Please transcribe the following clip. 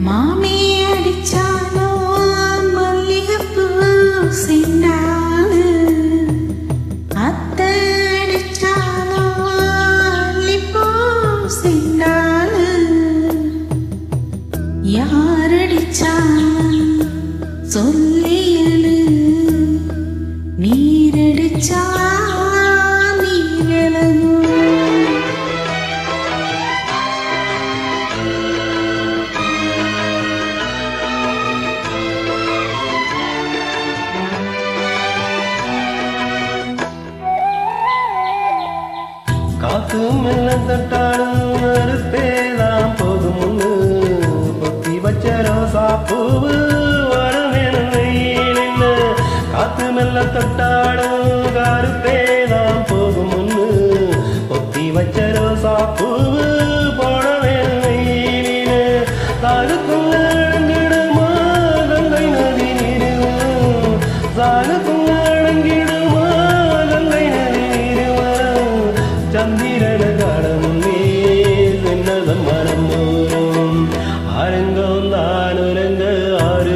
மாமி அடிச்சாலோ மல்லிகைப்பூ சிந்தாளு, அத்தை அடிச்சாலோ அல்லிப்பூ சிந்தாளு. யார் அடிச்சா சொல்லியலு, நீரடிச்சா நீ விலகு. காத்து மெல்ல தட்டாடும் அறுத்தேதான் போதுமுன்னு பொத்தி வச்ச ரோசா பூவு வரவேணும் வெயிலின்னு. காத்து மெல்ல தட்டாடும் அறுத்தேதான் போதுமுன்னு பொத்தி வச்ச ரோசா பூவு போட வேணும் வெயிலின்னு. தாகுக்குள்ள அடங்கிடுமா கங்கை நதி நீருவரும், சாகுக்குள்ள அடங்கிடுமா கங்கை நதி நீருவரும். சந்திரன கடமுன்னே சின்னதம் மனம் மூரும், ஆருங்கம் தான் உறங்க ஆறு